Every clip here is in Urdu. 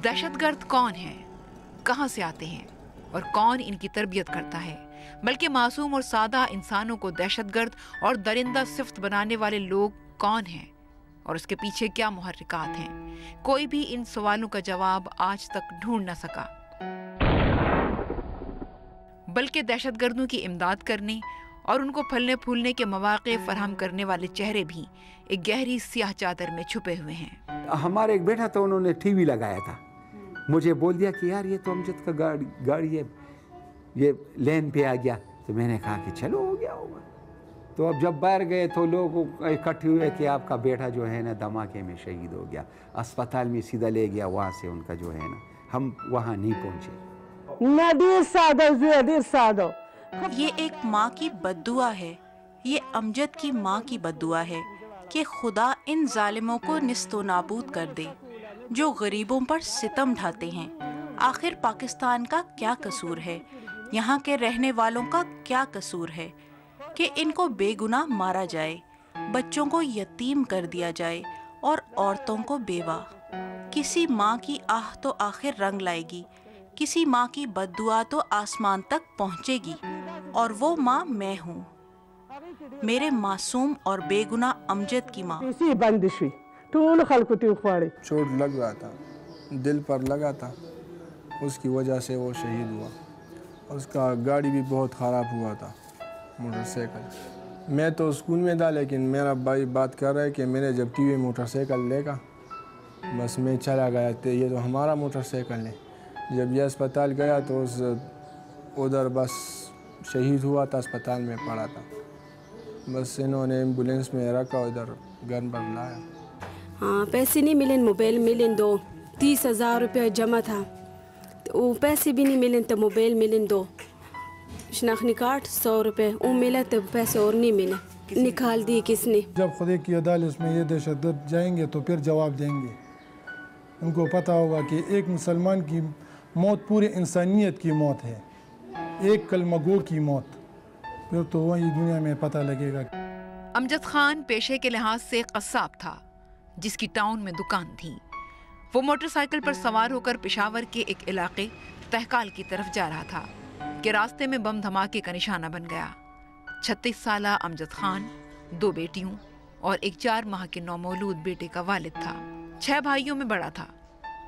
دہشت گرد کون ہیں، کہاں سے آتے ہیں اور کون ان کی تربیت کرتا ہے؟ بلکہ معصوم اور سادہ انسانوں کو دہشت گرد اور درندہ صفت بنانے والے لوگ کون ہیں اور اس کے پیچھے کیا محرکات ہیں؟ کوئی بھی ان سوالوں کا جواب آج تک ڈھونڈ نہ سکا، بلکہ دہشت گردوں کی امداد کرنے اور ان کو پھلنے پھولنے کے مواقع فراہم کرنے والے چہرے بھی ایک گہری سیاہ چادر میں چھپے ہوئے ہیں۔ ہمارا ایک بیٹا تھا، انہوں نے ٹی وی لگایا تھا، مجھے بول دیا کہ یار یہ تو امجد کا گاڑی ہے، یہ لین پہ آ گیا، تو میں نے کہا کہ چلو ہو گیا ہوگا۔ تو اب جب باہر گئے تو لوگ اکٹھے ہوئے کہ آپ کا بیٹا جو ہے نا دھماکے میں شہید ہو گیا، اسپتال میں سیدھا لے گیا، وہاں سے ان کا جو ہے نا ہم وہاں نہیں پہنچے۔ یہ ایک ماں کی بددعا ہے، یہ امجد کی ماں کی بددعا ہے کہ خدا ان ظالموں کو نیست و نابود کر دے جو غریبوں پر ستم ڈھاتے ہیں۔ آخر پاکستان کا کیا قصور ہے، یہاں کے رہنے والوں کا کیا قصور ہے کہ ان کو بے گناہ مارا جائے، بچوں کو یتیم کر دیا جائے اور عورتوں کو بیوہ؟ کسی ماں کی آہ تو آخر رنگ لائے گی، کسی ماں کی بددعا تو آسمان تک پہنچے گی، اور وہ ماں میں ہوں، میرے معصوم اور بے گناہ امجد کی ماں۔ چوٹ لگ رہا تھا، دل پر لگا تھا، اس کی وجہ سے وہ شہید ہوا۔ اس کا گاڑی بھی بہت خراب ہوا تھا، موٹر سائیکل۔ میں تو اسکول میں تھا، لیکن میرا بھائی بات کر رہا ہے کہ میں نے جب ٹی وی موٹر سائیکل لے گا بس میں چلا گیا، یہ تو ہمارا موٹر سائیکل ہے۔ جب یہ اسپتال گیا تو ادھر بس شہید ہوا تھا، اسپتال میں پڑا تھا، بس انہوں نے ایمبولینس میں رکھا، ادھر گھر پر لایا۔ ہاں پیسے نہیں ملیں، موبائل ملیں دو، 30,000 روپے جمع تھا، وہ پیسے بھی نہیں ملیں تو موبائل ملیں دو، شناختی کارڈ 100 روپے وہ ملا تو پیسے اور نہیں ملے، نکال دی کس نے۔ جب خدا کی عدالت میں یہ دہشت گرد جائیں گے تو پھر جواب دیں گے، ان کو پتہ ہوگا کہ ایک مسلمان کی موت پورے انسانیت کی موت ہے، ایک کلمہ گو کی موت، پھر تو وہی دنیا میں پتہ لگے گا۔ امجد خان پیشے کے لحاظ سے قصاب تھا جس کی ٹاؤن میں دکان تھی۔ وہ موٹر سائیکل پر سوار ہو کر پشاور کے ایک علاقے تہکال کی طرف جا رہا تھا کہ راستے میں بم دھماکے کا نشانہ بن گیا۔ 36 سالہ امجد خان 2 بیٹیوں اور ایک 4 ماہ کے نومولود بیٹے کا والد تھا۔ 6 بھائیوں میں بڑا تھا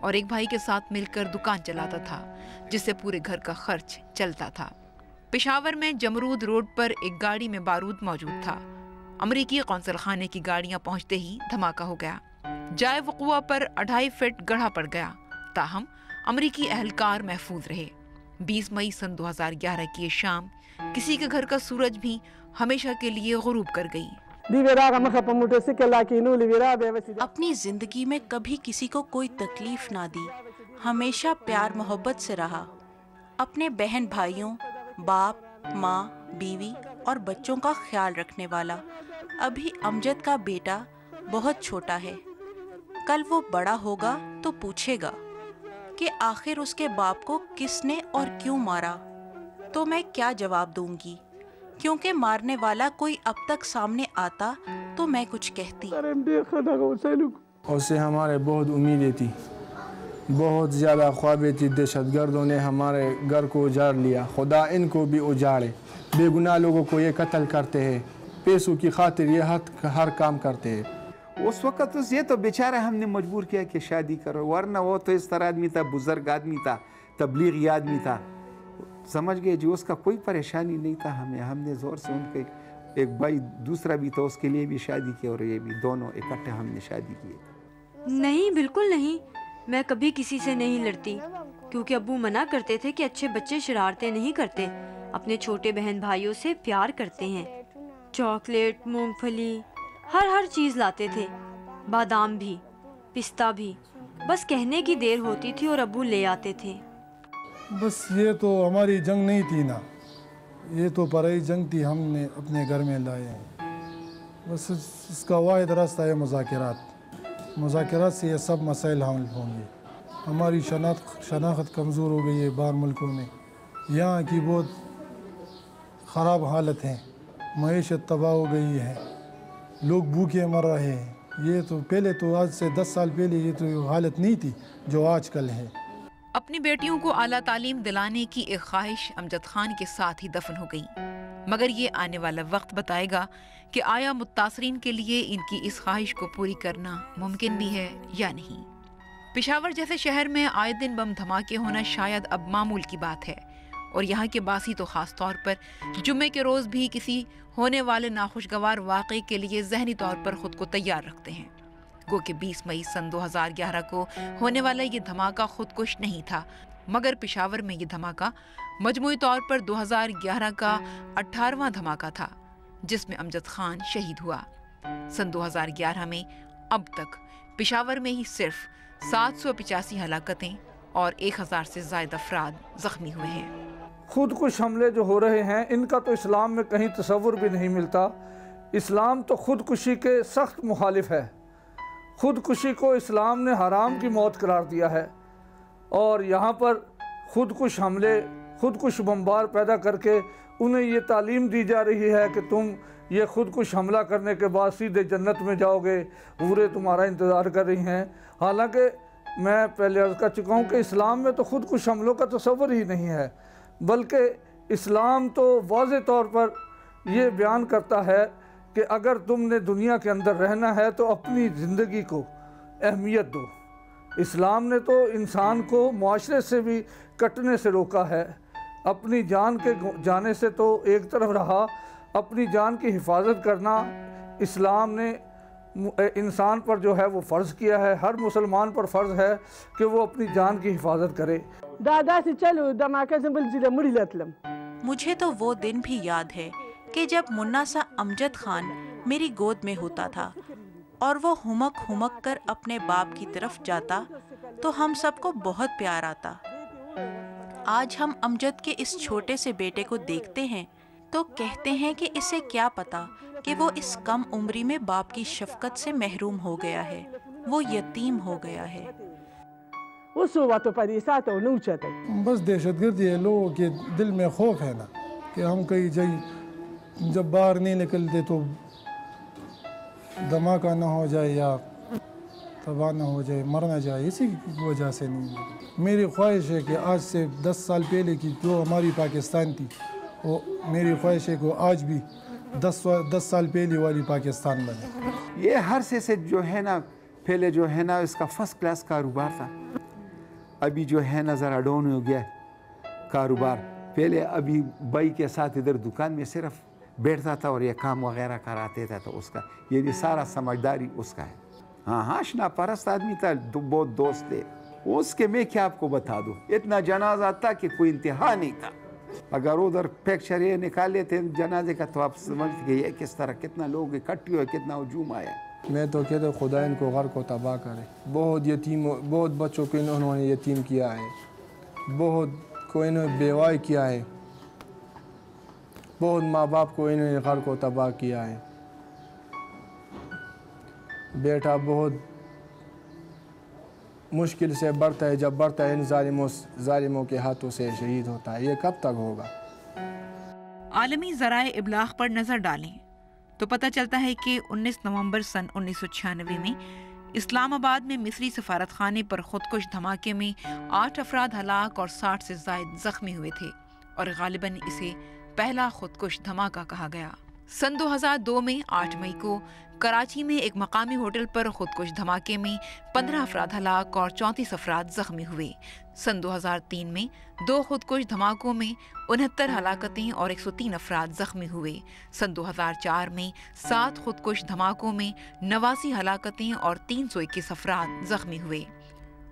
اور ایک بھائی کے ساتھ مل کر دکان چلاتا تھا جس سے پورے گھر کا خرچ چلتا تھا۔ پشاور میں جمرود روڈ پر ایک گاڑی میں بارود موجود تھا۔ امریکی قونصل خانے کی گاڑیاں پہنچتے ہی دھماکہ ہو گیا، جائے وقوع پر 2.5 فٹ گڑھا پڑ گیا، تاہم امریکی اہلکار محفوظ رہے۔ 20 مئی سن 2011 کی یہ شام کسی کے گھر کا سورج بھی ہمیشہ کے لیے غروب کر گئی۔ اپنی زندگی میں کبھی کسی کو کوئی تکلیف نہ دی، ہمیشہ پیار محبت سے رہا، اپنے بہن بھائیوں، باپ ماں بیوی اور بچوں کا خیال رکھنے والا۔ ابھی امجد کا بیٹا بہت چھوٹا ہے، کل وہ بڑا ہوگا تو پوچھے گا کہ آخر اس کے باپ کو کس نے اور کیوں مارا، تو میں کیا جواب دوں گی؟ کیونکہ مارنے والا کوئی اب تک سامنے آتا تو میں کچھ کہتی۔ اس سے ہمارے بہت امیدیں تھی، بہت زیادہ خوابیں تھی۔ دہشت گردوں نے ہمارے گھر کو اجاڑ لیا، خدا ان کو بھی اجاڑے۔ بے گناہ لوگوں کو یہ قتل کرتے ہیں، پیسوں کی خاطر یہ ہر کام کرتے ہیں۔ اس وقت یہ تو بیچارہ ہم نے مجبور کیا کہ شادی کرو، ورنہ وہ تو اس طرح آدمی تھا، بزرگ آدمی تھا، تبلیغی آدمی تھا، سمجھ گئے جی، اس کا کوئی پریشانی نہیں تھا۔ ہم نے زور سے ان کے ایک بھائی دوسرا بھی تھا، اس کے لیے بھی شادی کی، اور یہ بھی دونوں اکٹھے ہم نے شادی کی۔ نہیں بالکل نہیں، میں کبھی کسی سے نہیں لڑتی، کیونکہ ابو منع کرتے تھے کہ اچھے بچے شرارتیں نہیں کرتے، اپنے چھوٹے بہن بھائیوں سے پیار کرتے ہیں۔ چاکلیٹ، مونگ پھلی، ہر چیز لاتے تھے، بادام بھی، پستہ بھی، بس کہنے کی دیر ہوتی تھی اور ابو لے آتے تھے۔ بس یہ تو ہماری جنگ نہیں تھی نا، یہ تو پرائی جنگ تھی، ہم نے اپنے گھر میں لائے ہیں۔ بس اس کا واحد راستہ ہے مذاکرات سے یہ سب مسائل حل ہوں گے۔ ہماری شناخت کمزور ہو گئی ہے باہر ملکوں میں، یہاں کی بہت خراب حالت ہے، معیشت تباہ ہو گئی ہے، لوگ بھوکے مر رہے ہیں۔ یہ تو پہلے تو آج سے 10 سال پہلے یہ تو حالت نہیں تھی جو آج کل ہے۔ اپنی بیٹیوں کو اعلیٰ تعلیم دلانے کی ایک خواہش امجد خان کے ساتھ ہی دفن ہو گئی، مگر یہ آنے والا وقت بتائے گا کہ آیا متاثرین کے لیے ان کی اس خواہش کو پوری کرنا ممکن بھی ہے یا نہیں۔ پشاور جیسے شہر میں آئے دن بم دھماکے ہونا شاید اب معمول کی بات ہے، اور یہاں کے باسی تو خاص طور پر جمعے کے روز بھی کسی ہونے والے ناخوشگوار واقعے کے لیے ذہنی طور پر خود کو تیار رکھتے ہیں۔ گو کہ 20 مئی سن 2011 کو ہونے والا یہ دھماکہ خودکش نہیں تھا، مگر پشاور میں یہ دھماکہ مجموعی طور پر 2011 کا 18واں دھماکہ تھا جس میں امجد خان شہید ہوا۔ سن 2011 میں اب تک پشاور میں ہی صرف 785 ہلاکتیں اور 1000 سے زائد افراد زخمی ہوئے ہیں۔ خودکش حملے جو ہو رہے ہیں ان کا تو اسلام میں کہیں تصور بھی نہیں ملتا۔ اسلام تو خودکشی کے سخت مخالف ہے۔ خودکشی کو اسلام نے حرام کی موت قرار دیا ہے، اور یہاں پر خودکش حملے، خودکش بمبار پیدا کر کے انہیں یہ تعلیم دی جا رہی ہے کہ تم یہ خودکش حملہ کرنے کے بعد سیدھے جنت میں جاؤ گے، حوریں تمہارا انتظار کر رہی ہیں۔ حالانکہ میں پہلے عرض کر چکا ہوں کہ اسلام میں تو خودکش حملوں کا تصور ہی نہیں ہے، بلکہ اسلام تو واضح طور پر یہ بیان کرتا ہے کہ اگر تم نے دنیا کے اندر رہنا ہے تو اپنی زندگی کو اہمیت دو۔ اسلام نے تو انسان کو معاشرے سے بھی کٹنے سے روکا ہے، اپنی جان کے جانے سے تو ایک طرف رہا، اپنی جان کی حفاظت کرنا اسلام نے انسان پر جو ہے وہ فرض کیا ہے۔ ہر مسلمان پر فرض ہے کہ وہ اپنی جان کی حفاظت کرے۔ دادا سے چلو دھماکہ سے بل ضلع مڑی لتلم۔ مجھے تو وہ دن بھی یاد ہے کہ جب منا سا امجد خان میری گود میں ہوتا تھا اور وہ ہمک ہمک کر اپنے باپ کی طرف جاتا تو ہم سب کو بہت پیار آتا۔ آج ہم امجد کے اس چھوٹے سے بیٹے کو دیکھتے ہیں تو کہتے ہیں کہ اسے کیا پتا کہ وہ اس کم عمری میں باپ کی شفقت سے محروم ہو گیا ہے، وہ یتیم ہو گیا ہے۔ بس دہشت گردی ہے، لوگوں کے دل میں خوف ہے نا کہ ہم کہیں جب باہر نہیں نکلتے تو دھماکہ نہ ہو جائے یا تباہ نہ ہو جائے، مر نہ جائے، اسی وجہ سے نہیں۔ میری خواہش ہے کہ آج سے 10 سال پہلے کی جو ہماری پاکستان تھی، وہ میری خواہش ہے کہ آج بھی 10 سال پہلے والی پاکستان بنے۔ یہ ہر سے جو ہے نا پہلے جو ہے نا اس کا فرسٹ کلاس کاروبار تھا، ابھی جو ہے نا ذرا ڈاؤن ہو گیا کاروبار۔ پہلے ابھی بھائی کے ساتھ ادھر دکان میں صرف بیٹھتا تھا اور یہ کام وغیرہ کراتے تھا، تو اس کا یہ سارا سمجھداری اس کا ہے۔ ہاں اشنا پرست آدمی تھا، بہت دوست تھے اس کے، میں کیا آپ کو بتا دوں، اتنا جنازہ تھا کہ کوئی انتہا نہیں تھا۔ اگر ادھر پیکچر یہ نکالے تھے جنازے کا تو آپ سمجھتے کہ یہ کس طرح کتنا لوگ اکٹھے ہوئے، کتنا ہجوم آیا۔ میں تو کہتا ہوں خدا ان کو غر کو تباہ کرے۔ بہت بچوں کو انہوں نے یتیم کیا ہے، بہت کو انہوں نے بیوہ کیا ہے، بہت ماں باپ کو انہوں نے غر کو تباہ کیا ہے۔ بیٹا بہت مشکل سے بڑھتا ہے، جب بڑھتا ہے ان ظالموں کے ہاتھوں سے شہید ہوتا ہے۔ یہ کب تک ہوگا؟ عالمی ذرائع ابلاغ پر نظر ڈالیں تو پتہ چلتا ہے کہ 19 نومبر سن 1996 میں اسلام آباد میں مصری سفارت خانے پر خودکش دھماکے میں 8 افراد ہلاک اور 60 سے زائد زخمی ہوئے تھے، اور غالباً اسے پہلا خودکش دھماکہ کہا گیا۔ سن 2002 میں 8 مئی کو کراچی میں ایک مقامی ہوٹل پر خودکش دھماکے میں 15 افراد ہلاک اور 34 افراد زخمی ہوئے۔ سن 2003 میں 2 خودکش دھماکوں میں 69 ہلاکتیں اور 103 افراد زخمی ہوئے۔ سن 2004 میں 7 خودکش دھماکوں میں 89 ہلاکتیں اور 321 افراد زخمی ہوئے۔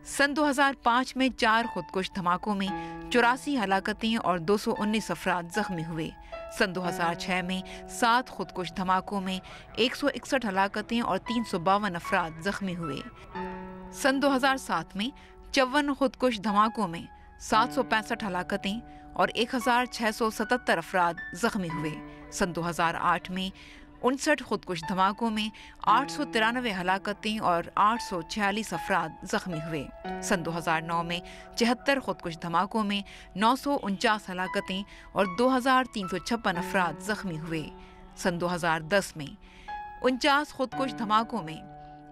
سن 2005 میں 4 خودکش دھماکوں میں 84 ہلاکتیں اور 219 افراد زخمی ہوئے۔ سن 2006 میں 7 خودکش دھماکوں میں 161 ہلاکتیں اور 352 افراد زخمی ہوئے۔ سن 2007 میں 54 خودکش دھماکوں میں 765 ہلاکتیں اور 1677 افراد زخمی ہوئے۔ سن 2008 میں 59 خودکش دھماکوں میں 893 ہلاکتیں اور 846 افراد زخمی ہوئے۔ سن 2009 میں 74 خودکش دھماکوں میں 949 ہلاکتیں اور 2356 افراد زخمی ہوئے۔ سن 2010 میں 49 خودکش دھماکوں میں